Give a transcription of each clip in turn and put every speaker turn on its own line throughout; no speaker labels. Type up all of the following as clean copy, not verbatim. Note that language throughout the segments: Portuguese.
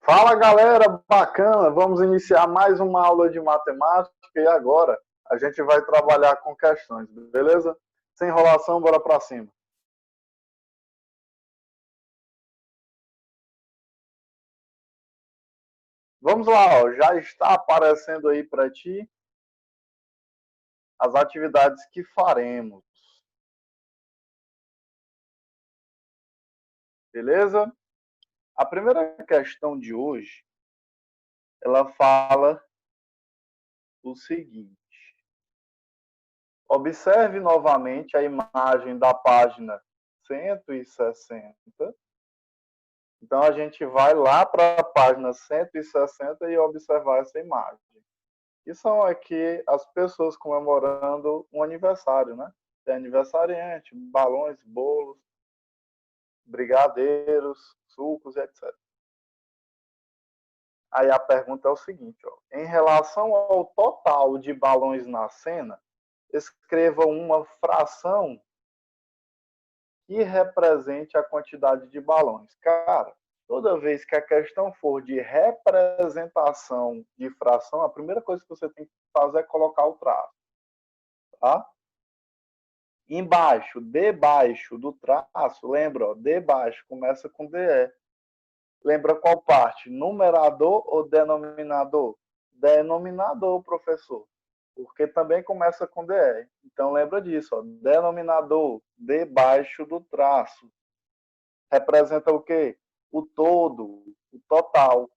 Fala galera, bacana! Vamos iniciar mais uma aula de matemática e agora a gente vai trabalhar com questões, beleza? Sem enrolação, bora para cima. Vamos lá, ó, já está aparecendo aí para ti as atividades que faremos, beleza? A primeira questão de hoje, ela fala o seguinte: observe novamente a imagem da página 160. Então, a gente vai lá para a página 160 e observar essa imagem. E são aqui as pessoas comemorando um aniversário, né? Tem aniversariante, balões, bolos, brigadeiros, sucos, etc. Aí a pergunta é o seguinte, ó, em relação ao total de balões na cena, escreva uma fração que represente a quantidade de balões. Cara, toda vez que a questão for de representação de fração, a primeira coisa que você tem que fazer é colocar o traço. Tá? Embaixo, debaixo do traço, lembra, ó, debaixo começa com DE. Lembra qual parte? Numerador ou denominador? Denominador, professor. Porque também começa com DE. Então lembra disso, ó, denominador, debaixo do traço. Representa o quê? O todo, o total.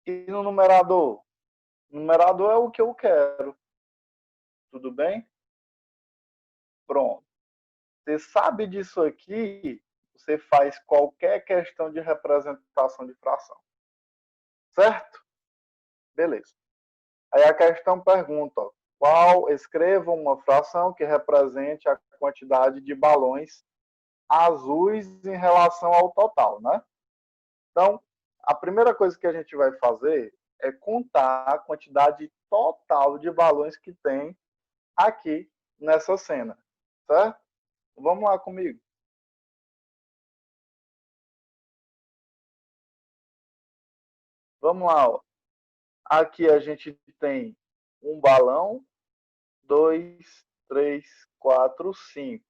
E no numerador? O numerador é o que eu quero. Tudo bem? Pronto. Você sabe disso aqui, você faz qualquer questão de representação de fração. Certo? Beleza. Aí a questão pergunta, ó, escreva uma fração que represente a quantidade de balões azuis em relação ao total, né? Então, a primeira coisa que a gente vai fazer é contar a quantidade total de balões que tem aqui nessa cena, certo? Vamos lá comigo. Vamos lá, ó. Aqui a gente tem um balão, 2, 3, 4, 5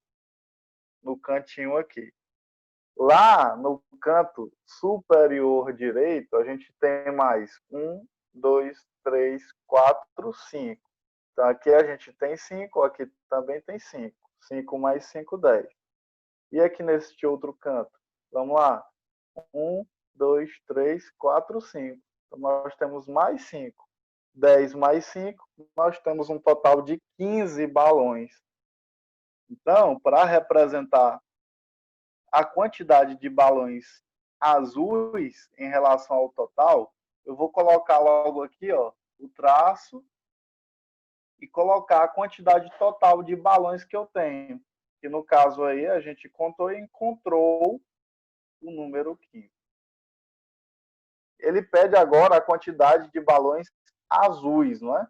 no cantinho aqui. Lá no canto superior direito, a gente tem mais 1, 2, 3, 4, 5. Então aqui a gente tem 5, aqui também tem 5. 5 mais 5, 10. E aqui neste outro canto? Vamos lá. 1, 2, 3, 4, 5. Então nós temos mais 5. 10 mais 5, nós temos um total de 15 balões. Então, para representar a quantidade de balões azuis em relação ao total, eu vou colocar logo aqui, ó, o traço e colocar a quantidade total de balões que eu tenho. Que no caso aí a gente contou e encontrou o número 15. Ele pede agora a quantidade de balões azuis, não é?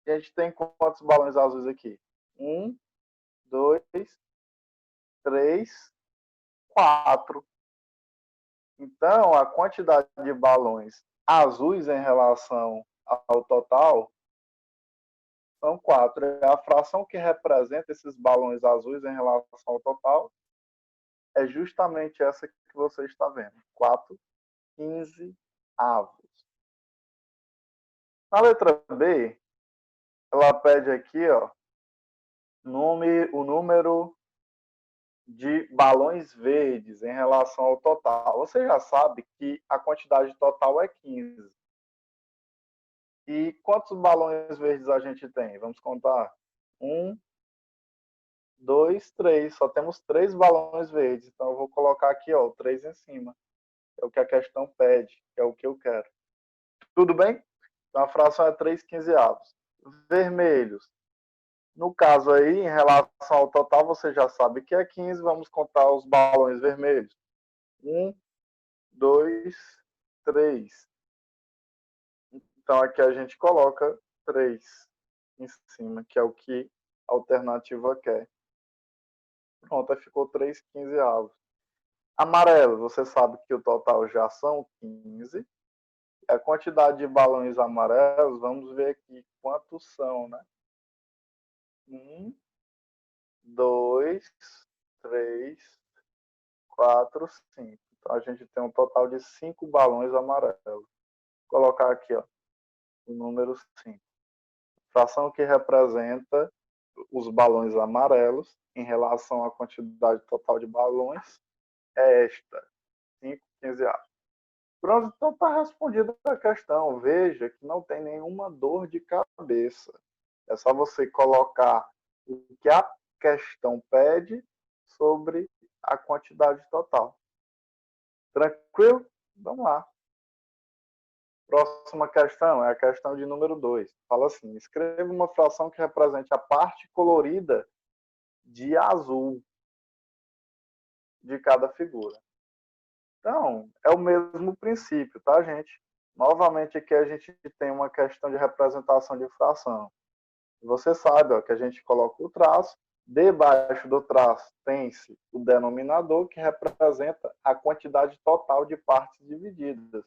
E a gente tem quantos balões azuis aqui? 1, 2, 3, 4. Então, a quantidade de balões azuis em relação ao total são 4. A fração que representa esses balões azuis em relação ao total é justamente essa que você está vendo. 4, 15 avos. Na letra B, ela pede aqui, ó, o número de balões verdes em relação ao total. Você já sabe que a quantidade total é 15. E quantos balões verdes a gente tem? Vamos contar. 1, 2, 3. Só temos 3 balões verdes. Então, eu vou colocar aqui, ó, o 3 em cima. É o que a questão pede, é o que eu quero. Tudo bem? Então, a fração é 3 quinzeavos. Vermelhos. No caso aí, em relação ao total, você já sabe que é 15. Vamos contar os balões vermelhos. 1, 2, 3. Então, aqui a gente coloca 3 em cima, que é o que a alternativa quer. Pronto, aí ficou 3/15. Amarelo, você sabe que o total já são 15. A quantidade de balões amarelos, vamos ver aqui quantos são, né? 1, 2, 3, 4, 5. Então a gente tem um total de 5 balões amarelos. Vou colocar aqui, ó, o número 5. Fração que representa os balões amarelos em relação à quantidade total de balões é esta, 5/15. Pronto, então está respondida a questão. Veja que não tem nenhuma dor de cabeça. É só você colocar o que a questão pede sobre a quantidade total. Tranquilo? Vamos lá. Próxima questão é a questão de número 2. Fala assim: escreva uma fração que represente a parte colorida de azul de cada figura. Então, é o mesmo princípio, tá, gente? Novamente, aqui a gente tem uma questão de representação de fração. Você sabe, ó, que a gente coloca o traço, debaixo do traço tem-se o denominador, que representa a quantidade total de partes divididas.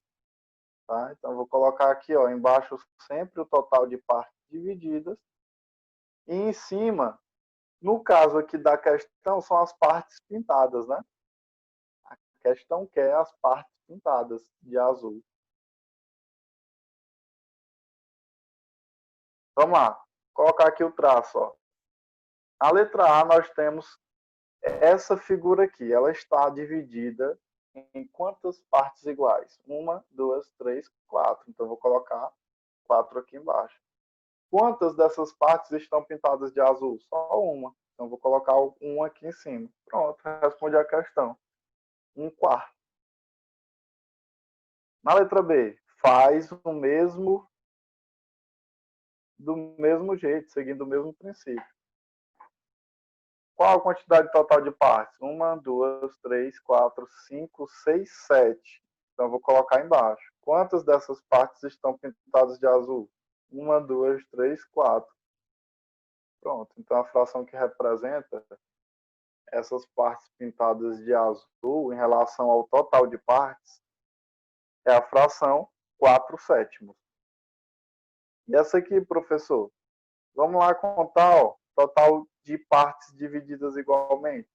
Tá? Então, vou colocar aqui, ó, embaixo sempre o total de partes divididas. E em cima, no caso aqui da questão, são as partes pintadas, né? A questão quer as partes pintadas de azul. Vamos lá. Vou colocar aqui o traço, ó. A letra A nós temos essa figura aqui. Ela está dividida em quantas partes iguais? 1, 2, 3, 4. Então, vou colocar 4 aqui embaixo. Quantas dessas partes estão pintadas de azul? Só uma. Então, vou colocar o 1 aqui em cima. Pronto, responde a questão. 1/4. Na letra B, faz o mesmo do mesmo jeito, seguindo o mesmo princípio. Qual a quantidade total de partes? 1, 2, 3, 4, 5, 6, 7. Então, eu vou colocar embaixo. Quantas dessas partes estão pintadas de azul? 1, 2, 3, 4. Pronto. Então, a fração que representa essas partes pintadas de azul em relação ao total de partes é a fração 4/7. E essa aqui, professor? Vamos lá contar, ó, total de partes divididas igualmente.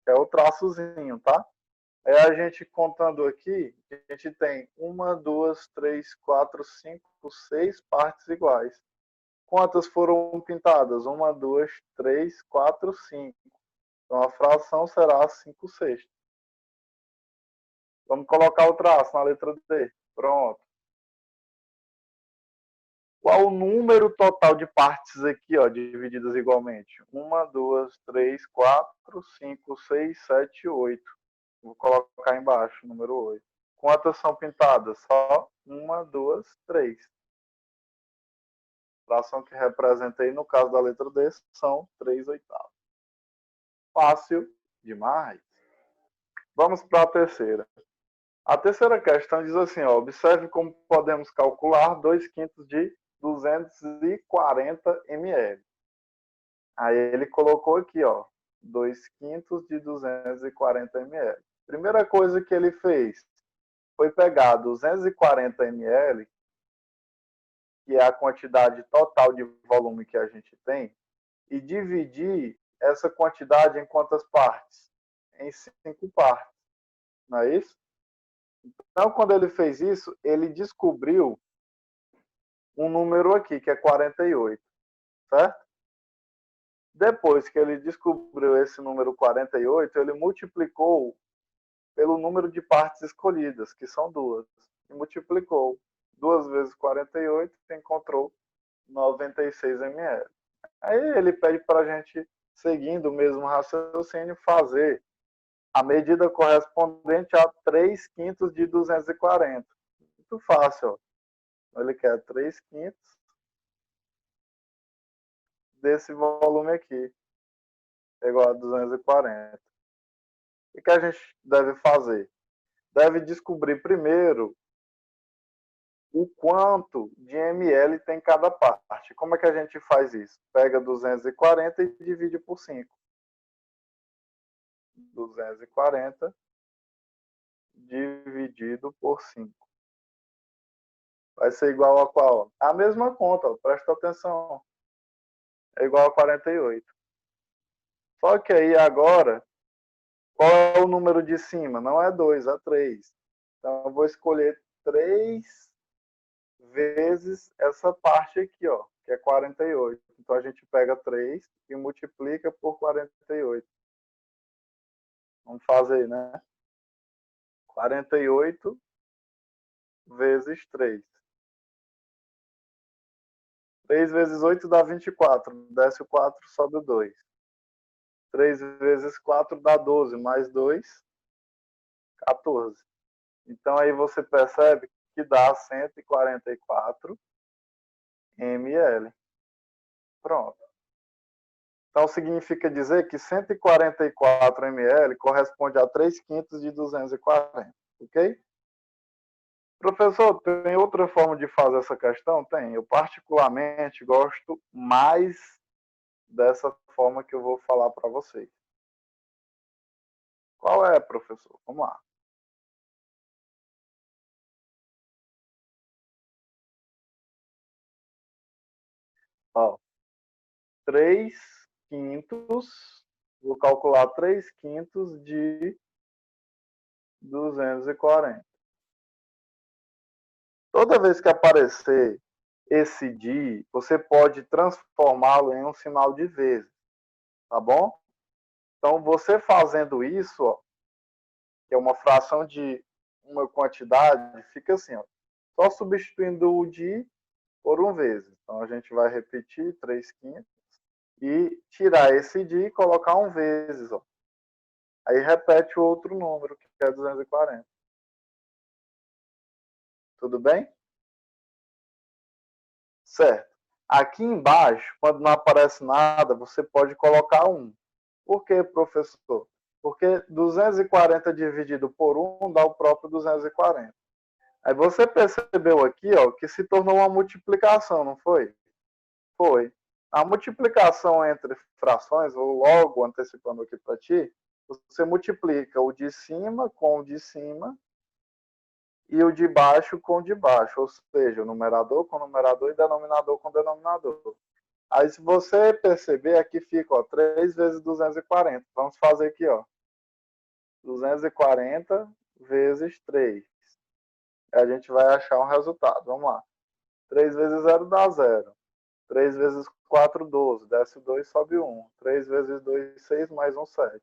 É o traçozinho, tá? É a gente contando aqui, a gente tem 1, 2, 3, 4, 5, 6 partes iguais. Quantas foram pintadas? 1, 2, 3, 4, 5. Então a fração será 5/6. Vamos colocar o traço na letra D. Pronto. Qual o número total de partes aqui, ó, divididas igualmente? 1, 2, 3, 4, 5, 6, 7, 8. Vou colocar embaixo, número 8. Quantas são pintadas? Só 1, 2, 3. A fração que representa aí, no caso da letra D, são 3/8. Fácil demais. Vamos para a terceira. A terceira questão diz assim, ó, observe como podemos calcular 2/5 de 240 ml. Aí ele colocou aqui, ó, 2/5 de 240 ml. Primeira coisa que ele fez foi pegar 240 ml, que é a quantidade total de volume que a gente tem, e dividir essa quantidade em quantas partes? Em 5 partes, não é isso? Então, quando ele fez isso, ele descobriu um número aqui, que é 48, certo? Depois que ele descobriu esse número 48, ele multiplicou pelo número de partes escolhidas, que são 2. E multiplicou 2 vezes 48 e encontrou 96 ml. Aí ele pede para a gente, seguindo o mesmo raciocínio, fazer a medida correspondente a 3/5 de 240. Muito fácil. Ó. Ele quer 3/5 desse volume aqui, igual a 240. O que a gente deve fazer? Deve descobrir primeiro o quanto de ml tem cada parte. Como é que a gente faz isso? Pega 240 e divide por 5. 240 dividido por 5. Vai ser igual a qual? A mesma conta, ó, presta atenção. É igual a 48. Só que aí agora, qual é o número de cima? Não é 2, é 3. Então eu vou escolher 3 vezes essa parte aqui, ó, que é 48. Então a gente pega 3 e multiplica por 48. Vamos fazer, né? 48 vezes 3. 3 vezes 8 dá 24. Desce o 4, sobe o 2. 3 vezes 4 dá 12. Mais 2, 14. Então aí você percebe que dá 144 ml. Pronto. Então significa dizer que 144 ml corresponde a 3 quintos de 240. Ok? Professor, tem outra forma de fazer essa questão? Tem. Eu particularmente gosto mais dessa forma que eu vou falar para vocês. Qual é, professor? Vamos lá. Ó, 3 quintos, vou calcular 3 quintos de 240. Toda vez que aparecer esse de, você pode transformá-lo em um sinal de vezes, tá bom? Então, você fazendo isso, ó, que é uma fração de uma quantidade, fica assim, ó, só substituindo o de por um vezes. Então, a gente vai repetir 3 quintos e tirar esse de e colocar um vezes, ó. Aí repete o outro número, que é 240. Tudo bem? Certo. Aqui embaixo, quando não aparece nada, você pode colocar 1. Por quê, professor? Porque 240 dividido por 1 dá o próprio 240. Aí você percebeu aqui, ó, que se tornou uma multiplicação, não foi? Foi. A multiplicação entre frações, ou logo antecipando aqui para ti, você multiplica o de cima com o de cima e o de baixo com o de baixo, ou seja, o numerador com o numerador e denominador com o denominador. Aí, se você perceber, aqui fica, ó, 3 vezes 240. Vamos fazer aqui, ó, 240 vezes 3. A gente vai achar um resultado. Vamos lá. 3 vezes 0 dá 0. 3 vezes 4, 12. Desce 2, sobe 1. 3 vezes 2, 6, mais 1, 7.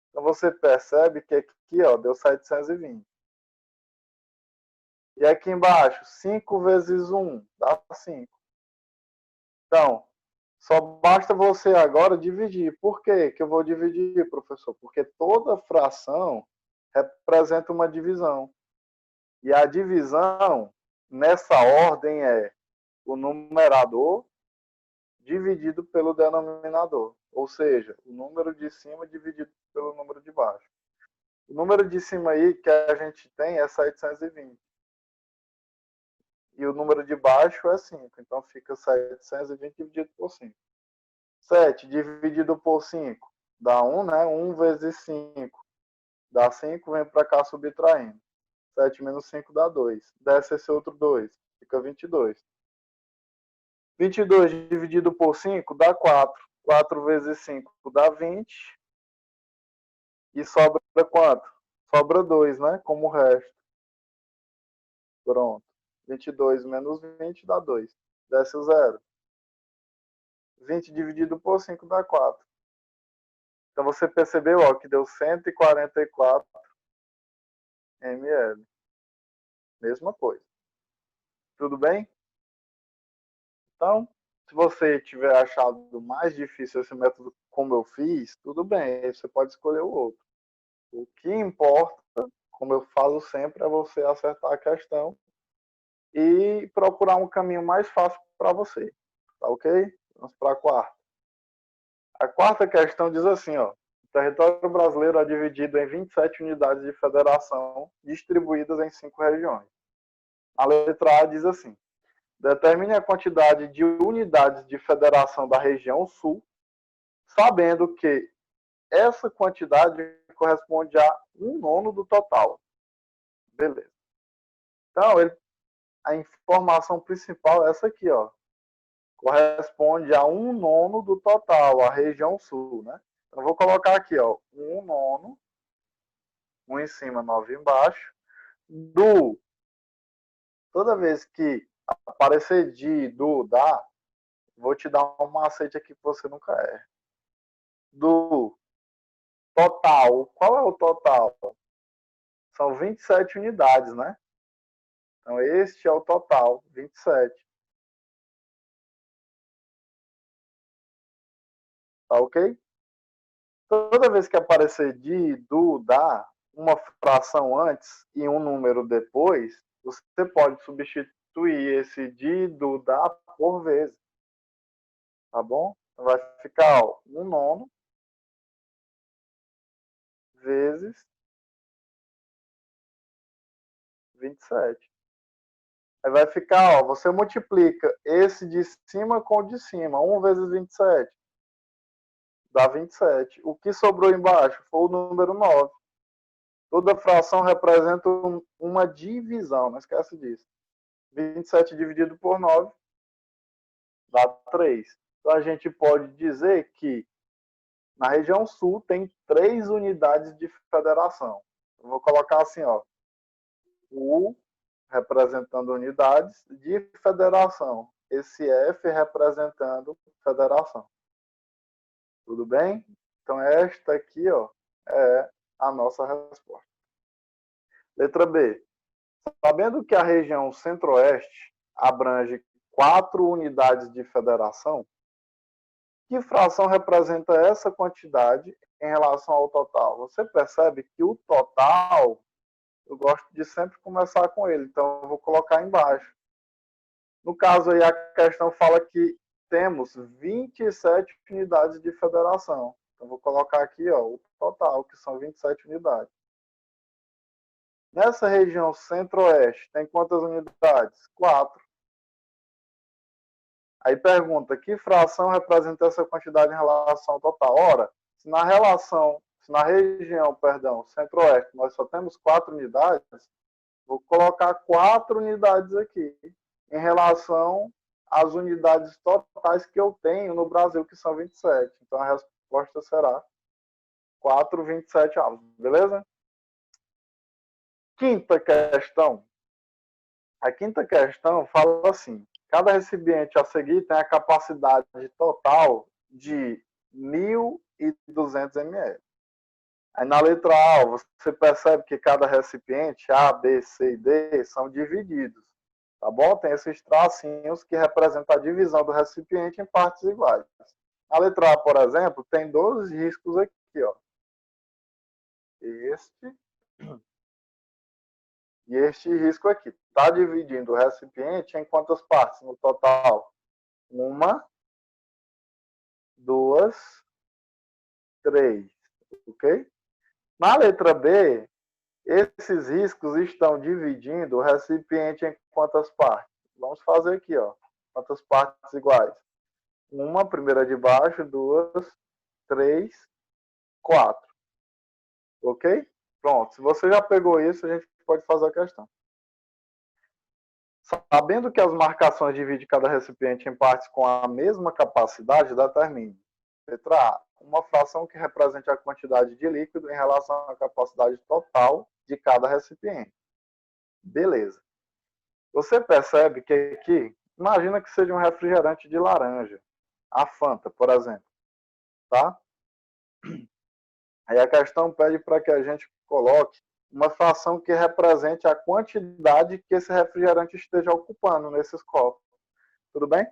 Então, você percebe que aqui, ó, deu 720. E aqui embaixo, 5 vezes 1 dá 5. Então, só basta você agora dividir. Por quê que eu vou dividir, professor? Porque toda fração representa uma divisão. E a divisão, nessa ordem, é o numerador dividido pelo denominador. Ou seja, o número de cima dividido pelo número de baixo. O número de cima aí que a gente tem é 720. E o número de baixo é 5. Então fica 720 dividido por 5. 7 dividido por 5 dá 1, né? 1 vezes 5 dá 5, vem para cá subtraindo. 7 menos 5 dá 2. Desce esse outro 2, fica 22. 22 dividido por 5 dá 4. 4 vezes 5 dá 20. E sobra quanto? Sobra 2, né? Como o resto. Pronto. 22 menos 20 dá 2. Desce o 0. 20 dividido por 5 dá 4. Então você percebeu, ó, que deu 144 ml. Mesma coisa. Tudo bem? Então, se você tiver achado mais difícil esse método como eu fiz, tudo bem, você pode escolher o outro. O que importa, como eu falo sempre, é você acertar a questão e procurar um caminho mais fácil para você. Tá ok? Vamos para a quarta. A quarta questão diz assim, ó. O território brasileiro é dividido em 27 unidades de federação distribuídas em 5 regiões. A letra A diz assim: determine a quantidade de unidades de federação da região sul, sabendo que essa quantidade corresponde a 1/9 do total. Beleza. Então, a informação principal é essa aqui, ó. Corresponde a 1/9 do total, a região sul, né? Então, eu vou colocar aqui, ó, 1/9, 1 em cima, 9 embaixo, toda vez que aparecer de, do, da, vou te dar um macete aqui que você nunca erra. Do total, qual é o total? São 27 unidades, né? Então, este é o total, 27. Tá ok? Toda vez que aparecer de, do, da, uma fração antes e um número depois, você pode substituir esse de, do, da por vezes. Tá bom? Então, vai ficar, ó, 1/9 vezes 27. Aí vai ficar, ó, você multiplica esse de cima com o de cima. 1 vezes 27 dá 27. O que sobrou embaixo foi o número 9. Toda fração representa uma divisão, não esquece disso. 27 dividido por 9 dá 3. Então a gente pode dizer que na região sul tem 3 unidades de federação. Eu vou colocar assim, ó. U representando unidades de federação. Esse F representando federação. Tudo bem? Então esta aqui, ó, é a nossa resposta. Letra B. Sabendo que a região centro-oeste abrange 4 unidades de federação, que fração representa essa quantidade em relação ao total? Você percebe que o total, eu gosto de sempre começar com ele, então eu vou colocar embaixo. No caso aí, a questão fala que temos 27 unidades de federação. Então, vou colocar aqui, ó, o total, que são 27 unidades. Nessa região centro-oeste, tem quantas unidades? 4. Aí pergunta, que fração representa essa quantidade em relação ao total? Ora, se na região, centro-oeste, nós só temos 4 unidades, vou colocar 4 unidades aqui, em relação às unidades totais que eu tenho no Brasil, que são 27. Então, a resposta será 4,27 avos, beleza? Quinta questão. A quinta questão fala assim, cada recipiente a seguir tem a capacidade total de 1.200 ml. Aí na letra A, você percebe que cada recipiente, A, B, C e D, são divididos. Tá bom? Tem esses tracinhos que representam a divisão do recipiente em partes iguais. Na letra A, por exemplo, tem 12 riscos aqui, ó. Este e este risco aqui. Está dividindo o recipiente em quantas partes no total? 1, 2, 3. Ok? Na letra B, esses riscos estão dividindo o recipiente em quantas partes? Vamos fazer aqui, ó. Quantas partes iguais? 1, primeira de baixo, 2, 3, 4. Ok? Pronto. Se você já pegou isso, a gente pode fazer a questão. Sabendo que as marcações dividem cada recipiente em partes com a mesma capacidade, determine. Letra A. Uma fração que represente a quantidade de líquido em relação à capacidade total de cada recipiente. Beleza. Você percebe que aqui, imagina que seja um refrigerante de laranja, a Fanta, por exemplo, tá? Aí a questão pede para que a gente coloque uma fração que represente a quantidade que esse refrigerante esteja ocupando nesses copos. Tudo bem?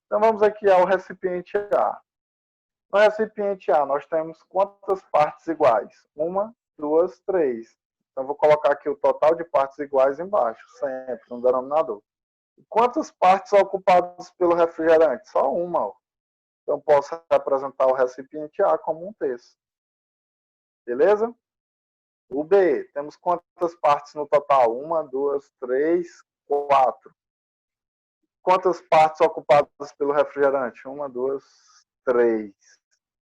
Então vamos aqui ao recipiente A. No recipiente A, nós temos quantas partes iguais? 1, 2, 3. Então vou colocar aqui o total de partes iguais embaixo, sempre, no denominador. Quantas partes são ocupadas pelo refrigerante? Só uma. Ó. Então, posso representar o recipiente A como um terço. Beleza? O B, temos quantas partes no total? 1, 2, 3, 4. Quantas partes ocupadas pelo refrigerante? 1, 2, 3.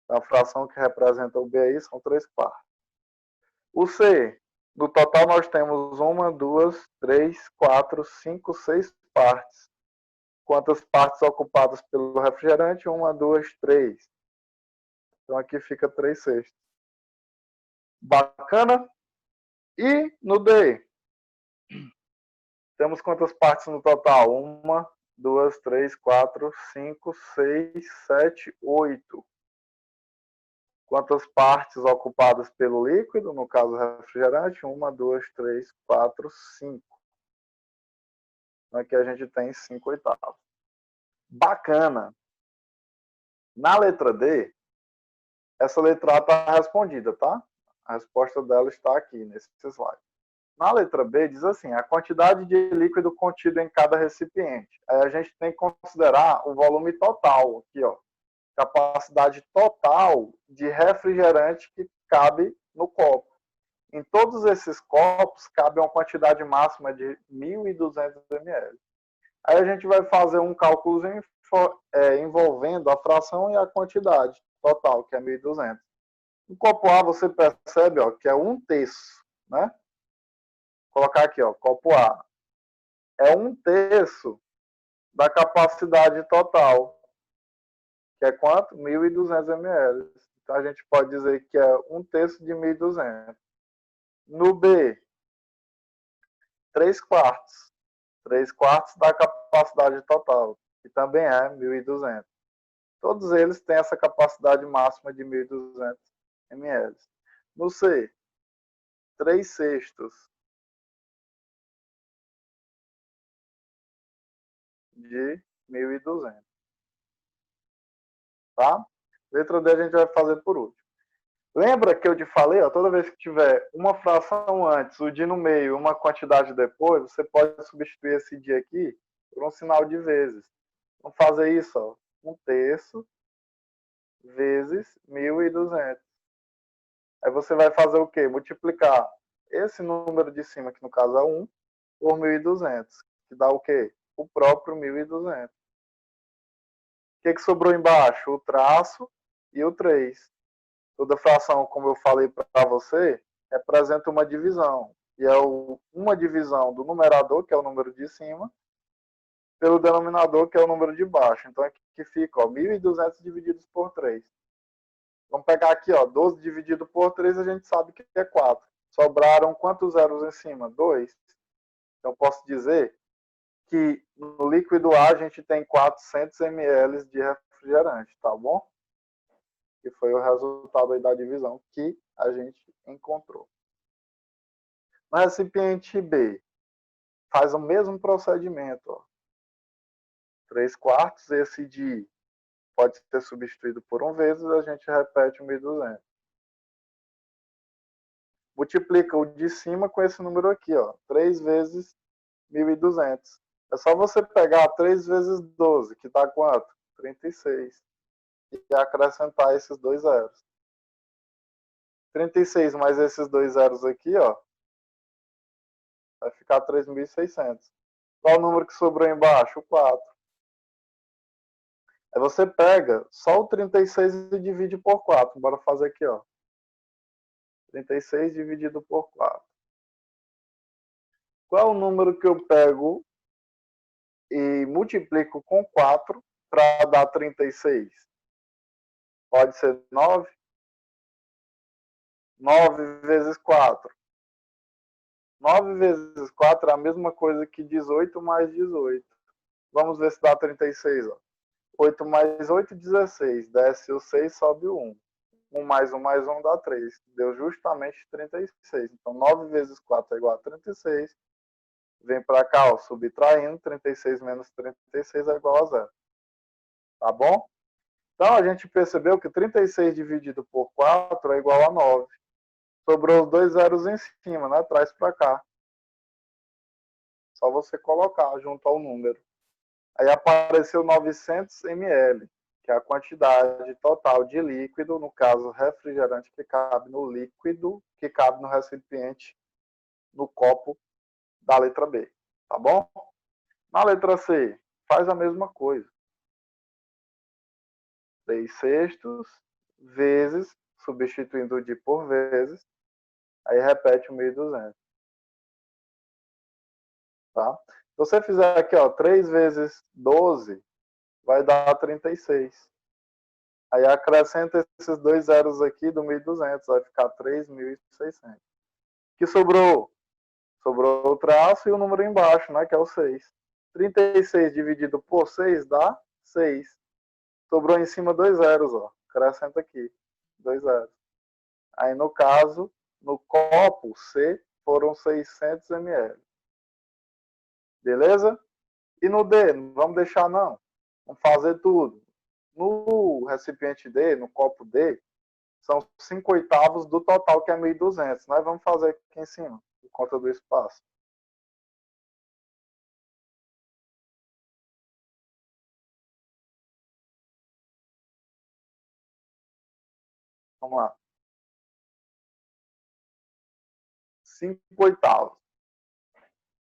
Então, a fração que representa o B aí são 3 partes. O C, no total nós temos 1, 2, 3, 4, 5, 6 partes. Quantas partes ocupadas pelo refrigerante? 1, 2, 3. Então aqui fica 3/6. Bacana? E no D, temos quantas partes no total? 1, 2, 3, 4, 5, 6, 7, 8. Quantas partes ocupadas pelo líquido, no caso refrigerante? 1, 2, 3, 4, 5. Aqui a gente tem 5/8. Bacana. Na letra D, essa letra A está respondida, tá? A resposta dela está aqui, nesse slide. Na letra B, diz assim, a quantidade de líquido contido em cada recipiente. Aí a gente tem que considerar o volume total, aqui, ó. Capacidade total de refrigerante que cabe no copo. Em todos esses copos, cabe uma quantidade máxima de 1.200 ml. Aí a gente vai fazer um cálculo envolvendo a fração e a quantidade total, que é 1.200. No copo A, você percebe, ó, que é 1/3, né? Vou colocar aqui, ó, copo A. É 1/3 da capacidade total, que é quanto? 1.200 ml. Então, a gente pode dizer que é 1/3 de 1.200. No B, 3/4. 3/4 da capacidade total, que também é 1.200. Todos eles têm essa capacidade máxima de 1.200 ml. No C, 3/6 de 1.200. Tá? Letra D a gente vai fazer por último. Lembra que eu te falei, ó, toda vez que tiver uma fração antes, o de no meio, uma quantidade depois, você pode substituir esse de aqui por um sinal de vezes. Vamos fazer isso, ó, 1/3 vezes 1.200. Aí você vai fazer o quê? Multiplicar esse número de cima, que no caso é 1, por 1.200, que dá o quê? O próprio 1.200. O que sobrou embaixo? O traço e o 3. Toda fração, como eu falei para você, representa uma divisão. E é uma divisão do numerador, que é o número de cima, pelo denominador, que é o número de baixo. Então aqui fica, ó, 1.200 divididos por 3. Vamos pegar aqui, ó, 12 dividido por 3, a gente sabe que é 4. Sobraram quantos zeros em cima? 2. Então posso dizer que no líquido A a gente tem 400 ml de refrigerante, tá bom? Que foi o resultado aí da divisão que a gente encontrou. No recipiente B, faz o mesmo procedimento. Ó. 3/4, esse de pode ser substituído por 1 vezes, a gente repete o 1.200. Multiplica o de cima com esse número aqui, ó, 3 vezes 1.200. É só você pegar 3 vezes 12, que dá quanto? 36. E acrescentar esses dois zeros. 36 mais esses dois zeros aqui, ó, vai ficar 3.600. Qual o número que sobrou embaixo? O 4. Aí você pega só o 36 e divide por 4. Bora fazer aqui, ó. 36 dividido por 4. Qual é o número que eu pego e multiplico com 4 para dar 36? Pode ser 9? 9 vezes 4. 9 vezes 4 é a mesma coisa que 18 mais 18. Vamos ver se dá 36. Ó. 8 mais 8, 16. Desce o 6, sobe o 1. 1 mais 1 mais 1 dá 3. Deu justamente 36. Então, 9 vezes 4 é igual a 36. Vem para cá, ó, subtraindo. 36 menos 36 é igual a 0. Tá bom? Então, a gente percebeu que 36 dividido por 4 é igual a 9. Sobrou os dois zeros em cima, né? Traz para cá. Só você colocar junto ao número. Aí apareceu 900 ml, que é a quantidade total de líquido, no caso refrigerante, que cabe no líquido, que cabe no recipiente, no copo da letra B. Tá bom? Na letra C, faz a mesma coisa. 3/6 vezes, substituindo o de por vezes, Aí repete o 1.200. Tá? Se você fizer aqui, ó, 3 vezes 12, vai dar 36. Aí acrescenta esses dois zeros aqui do 1.200, vai ficar 3.600. O que sobrou? Sobrou o traço e o número embaixo, né, que é o 6. 36 dividido por 6 dá 6. Sobrou em cima dois zeros, ó. Acrescenta aqui, dois zeros. Aí, no caso, no copo C, foram 600 ml. Beleza? E no D, não vamos deixar não. Vamos fazer tudo. No recipiente D, no copo D, são 5/8 do total, que é 1.200. Nós vamos fazer aqui em cima, por conta do espaço. Vamos lá. 5/8.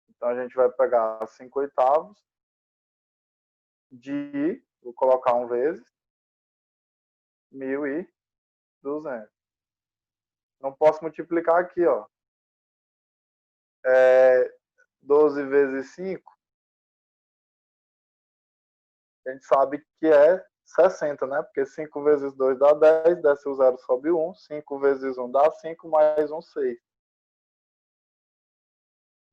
Então, a gente vai pegar 5/8 de, vou colocar um vezes, 1.200. Não posso multiplicar aqui, ó. 12 vezes 5, a gente sabe que é 60, né? Porque 5 vezes 2 dá 10, desce o 0, sobe 1. 5 vezes 1 dá 5, mais 1, 6.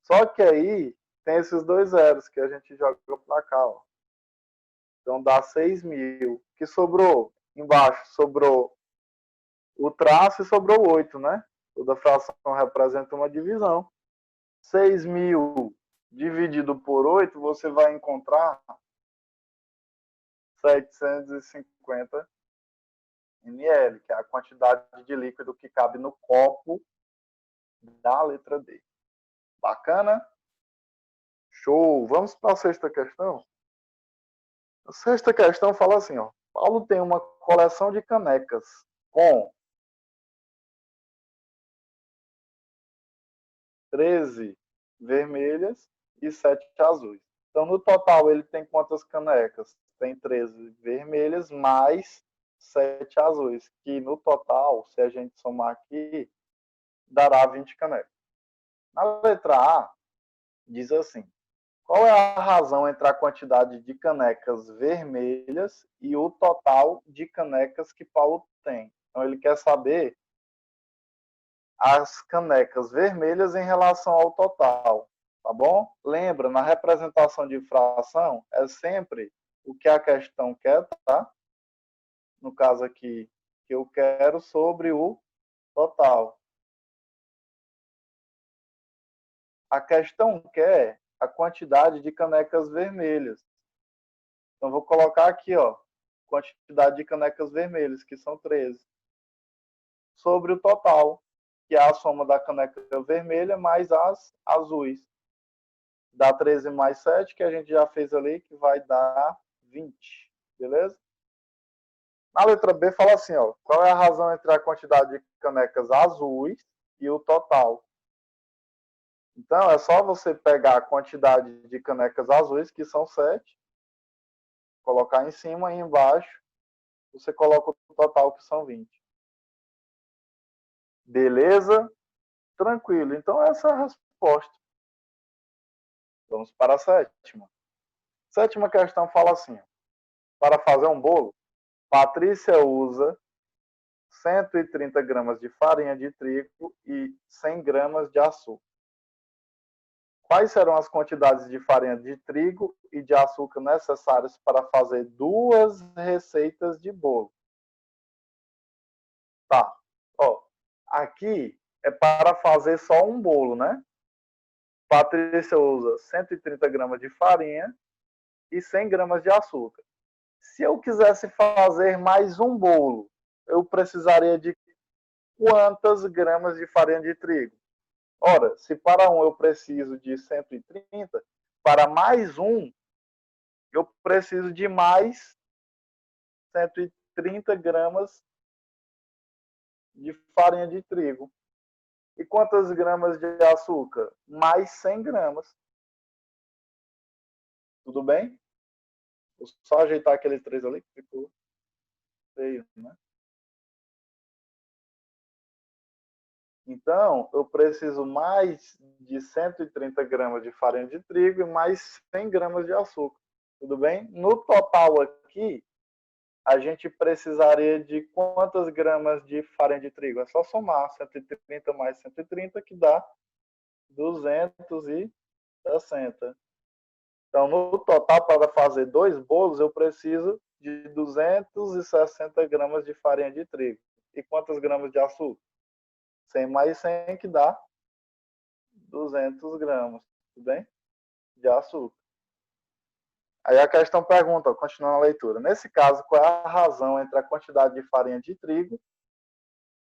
Só que aí tem esses dois zeros que a gente joga para cá, ó. Então dá 6.000. O que sobrou? Embaixo sobrou o traço e sobrou 8, né? Toda fração representa uma divisão. 6.000 dividido por 8, você vai encontrar 750 ml, que é a quantidade de líquido que cabe no copo da letra D. Bacana? Show! Vamos para a sexta questão? A sexta questão fala assim, ó. Paulo tem uma coleção de canecas com 13 vermelhas e 7 azuis. Então, no total, ele tem quantas canecas? Tem 13 vermelhas mais 7 azuis, que no total, se a gente somar aqui, dará 20 canecas. Na letra A, diz assim: qual é a razão entre a quantidade de canecas vermelhas e o total de canecas que Paulo tem? Então, ele quer saber as canecas vermelhas em relação ao total, tá bom? Lembra, na representação de fração, é sempre o que a questão quer, tá? No caso aqui, que eu quero sobre o total. A questão quer a quantidade de canecas vermelhas. Então, vou colocar aqui, ó, quantidade de canecas vermelhas, que são 13, sobre o total, que é a soma da caneca vermelha mais as azuis. Dá 13 mais 7, que a gente já fez ali, que vai dar 20. Beleza? Na letra B fala assim, ó, qual é a razão entre a quantidade de canecas azuis e o total? Então, é só você pegar a quantidade de canecas azuis, que são 7, colocar em cima e embaixo, você coloca o total, que são 20. Beleza? Tranquilo. Então, essa é a resposta. Vamos para a sétima. Sétima questão fala assim, para fazer um bolo, Patrícia usa 130 gramas de farinha de trigo e 100 gramas de açúcar. Quais serão as quantidades de farinha de trigo e de açúcar necessárias para fazer duas receitas de bolo? Tá. Ó, aqui é para fazer só um bolo, né? Patrícia usa 130 gramas de farinha e 100 gramas de açúcar. Se eu quisesse fazer mais um bolo, eu precisaria de quantas gramas de farinha de trigo? Ora, se para um eu preciso de 130, para mais um, eu preciso de mais 130 gramas de farinha de trigo. E quantas gramas de açúcar? Mais 100 gramas. Tudo bem? Vou só ajeitar aqueles três ali que ficou feio, né? Então, eu preciso mais de 130 gramas de farinha de trigo e mais 100 gramas de açúcar. Tudo bem? No total aqui, a gente precisaria de quantas gramas de farinha de trigo? É só somar 130 mais 130, que dá 260. Então, no total, para fazer 2 bolos, eu preciso de 260 gramas de farinha de trigo. E quantas gramas de açúcar? 100 mais 100, que dá 200 gramas, tudo bem? De açúcar. Aí a questão pergunta, continuando a leitura. Nesse caso, qual é a razão entre a quantidade de farinha de trigo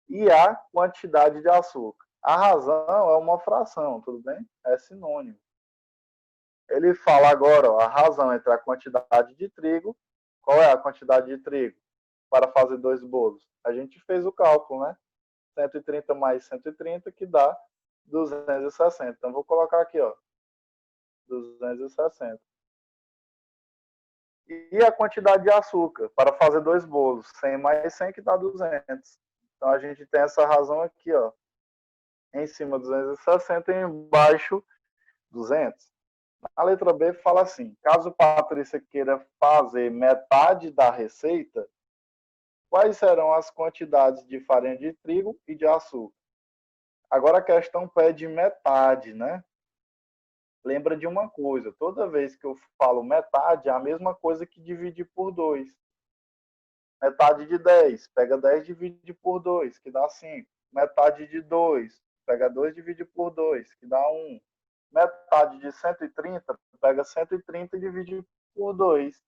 e a quantidade de açúcar? A razão é uma fração, tudo bem? É sinônimo. Ele fala agora, ó, a razão entre a quantidade de trigo. Qual é a quantidade de trigo para fazer 2 bolos? A gente fez o cálculo, né? 130 mais 130, que dá 260. Então, vou colocar aqui, ó, 260. E a quantidade de açúcar para fazer 2 bolos? 100 mais 100, que dá 200. Então, a gente tem essa razão aqui, ó, em cima 260 e embaixo 200. A letra B fala assim: caso Patrícia queira fazer metade da receita, quais serão as quantidades de farinha de trigo e de açúcar? Agora a questão pede metade, né? Lembra de uma coisa, toda vez que eu falo metade, é a mesma coisa que dividir por 2. Metade de 10, pega 10 e divide por 2, que dá 5. Metade de 2, pega 2 e divide por 2, que dá 1. Metade de 130, pega 130 e divide por 2,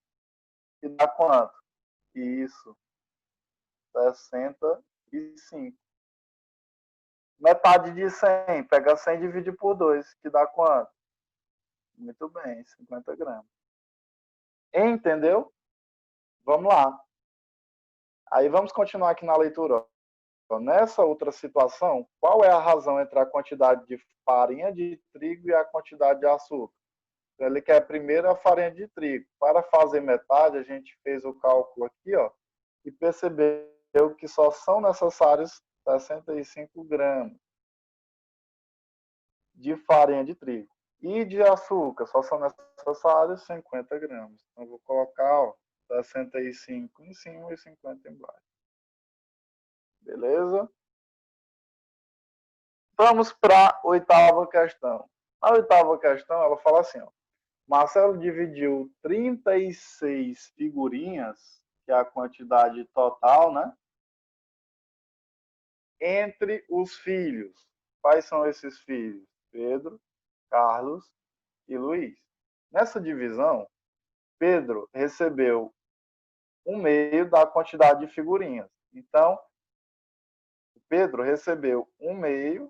que dá quanto? Isso, 65. Metade de 100, pega 100 e divide por 2, que dá quanto? Muito bem, 50 gramas. Entendeu? Vamos lá. Aí vamos continuar aqui na leitura. Nessa outra situação, qual é a razão entre a quantidade de farinha de trigo e a quantidade de açúcar? Ele quer primeiro a farinha de trigo. Para fazer metade, a gente fez o cálculo aqui, ó, e percebeu que só são necessários 65 gramas de farinha de trigo. E de açúcar, só são necessários 50 gramas. Então, vou colocar, ó, 65 em cima e 50 embaixo. Beleza? Vamos para a oitava questão. A oitava questão, ela fala assim, ó, Marcelo dividiu 36 figurinhas, que é a quantidade total, né? Entre os filhos. Quais são esses filhos? Pedro, Carlos e Luiz. Nessa divisão, Pedro recebeu 1/2 da quantidade de figurinhas. Então, Pedro recebeu 1/2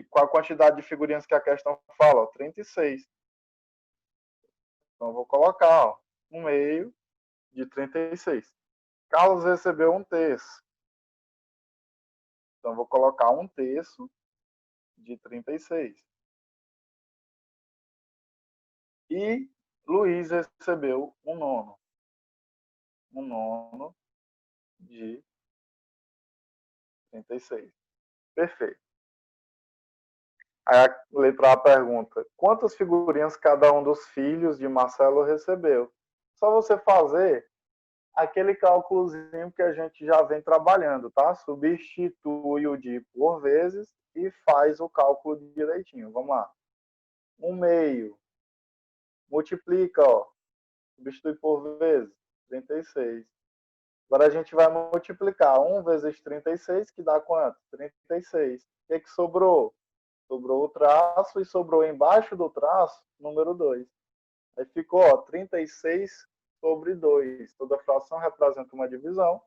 com a quantidade de figurinhas que a questão fala, ó, 36. Então, eu vou colocar, ó, 1/2 de 36. Carlos recebeu 1/3. Então, eu vou colocar 1/3 de 36. E Luiz recebeu 1/9. 1/9 de 36. Perfeito. Aí a letra A pergunta: quantas figurinhas cada um dos filhos de Marcelo recebeu? Só você fazer aquele cálculozinho que a gente já vem trabalhando, tá? Substitui o de por vezes e faz o cálculo direitinho. Vamos lá. 1/2. Multiplica, ó. Substitui por vezes. 36. Agora a gente vai multiplicar 1 vezes 36, que dá quanto? 36. O que sobrou? Sobrou o traço e sobrou embaixo do traço número 2. Aí ficou, ó, 36 sobre 2. Toda fração representa uma divisão,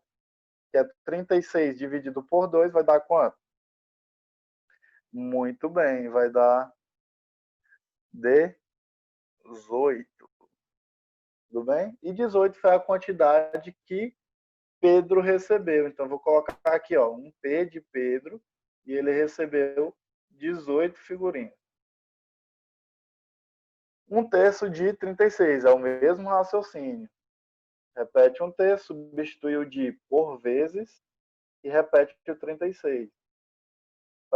que é 36 dividido por 2, vai dar quanto? Muito bem, vai dar 18. Tudo bem? E 18 foi a quantidade que Pedro recebeu. Então, vou colocar aqui, ó, um P de Pedro, e ele recebeu 18 figurinhas. 1/3 de 36, é o mesmo raciocínio. Repete 1/3, substitui o de por vezes e repete o 36.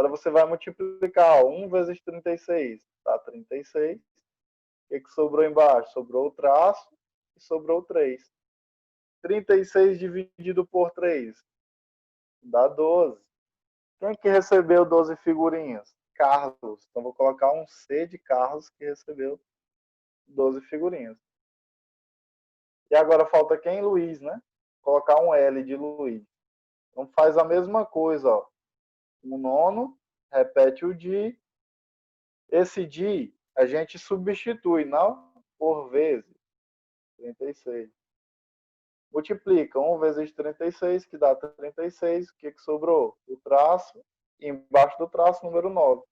Agora você vai multiplicar, ó, 1 vezes 36, dá 36. O que sobrou embaixo? Sobrou o traço e sobrou 3. 36 dividido por 3 dá 12. Quem que recebeu 12 figurinhas? Carlos. Então vou colocar um C de Carlos que recebeu 12 figurinhas. E agora falta quem? Luiz, né? Vou colocar um L de Luiz. Então faz a mesma coisa, ó. O nono, repete o de. Esse de a gente substitui, não por vezes. 36. Multiplica 1 vezes 36, que dá 36. O que sobrou? O traço. E embaixo do traço, número 9.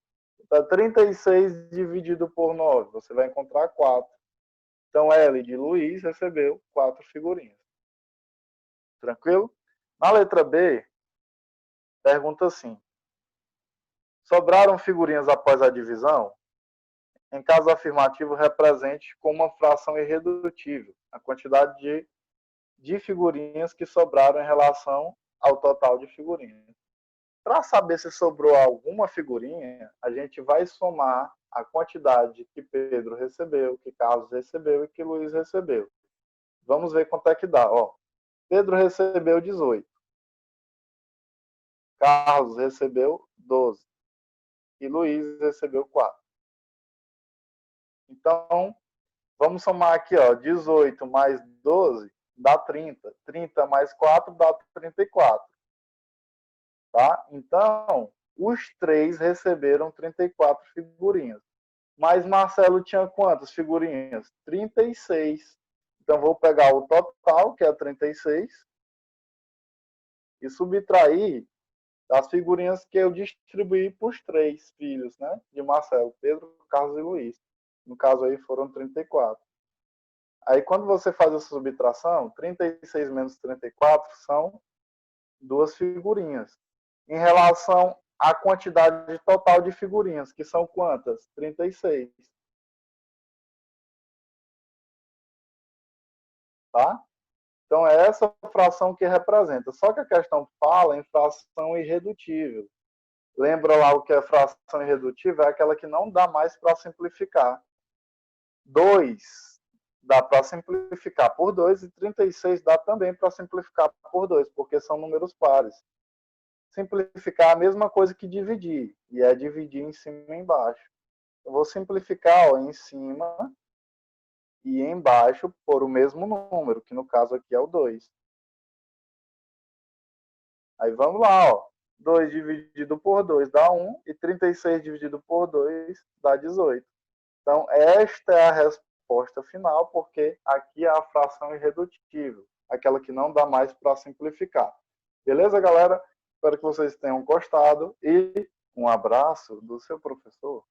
Então, 36 dividido por 9, você vai encontrar 4. Então, L de Luiz recebeu 4 figurinhas. Tranquilo? Na letra B, pergunta assim. Sobraram figurinhas após a divisão? Em caso afirmativo, represente como uma fração irredutível a quantidade de figurinhas que sobraram em relação ao total de figurinhas. Para saber se sobrou alguma figurinha, a gente vai somar a quantidade que Pedro recebeu, que Carlos recebeu e que Luiz recebeu. Vamos ver quanto é que dá. Ó, Pedro recebeu 18. Carlos recebeu 12. E Luiz recebeu 4. Então, vamos somar aqui, ó, 18 mais 12 dá 30. 30 mais 4 dá 34. Tá? Então, os três receberam 34 figurinhas. Mas Marcelo tinha quantas figurinhas? 36. Então, vou pegar o total, que é 36, e subtrair as figurinhas que eu distribuí para os três filhos, né? De Marcelo, Pedro, Carlos e Luiz. No caso aí foram 34. Aí, quando você faz essa subtração, 36 menos 34 são 2 figurinhas. Em relação à quantidade total de figurinhas, que são quantas? 36. Tá? Então, é essa fração que representa. Só que a questão fala em fração irredutível. Lembra lá o que é fração irredutível? É aquela que não dá mais para simplificar. 2 dá para simplificar por 2 e 36 dá também para simplificar por 2, porque são números pares. Simplificar é a mesma coisa que dividir, e é dividir em cima e embaixo. Eu vou simplificar, ó, em cima e embaixo por o mesmo número, que no caso aqui é o 2. Aí vamos lá, ó. 2 dividido por 2 dá 1, e 36 dividido por 2 dá 18. Então, esta é a resposta final, porque aqui é a fração irredutível, aquela que não dá mais para simplificar. Beleza, galera? Espero que vocês tenham gostado e um abraço do seu professor.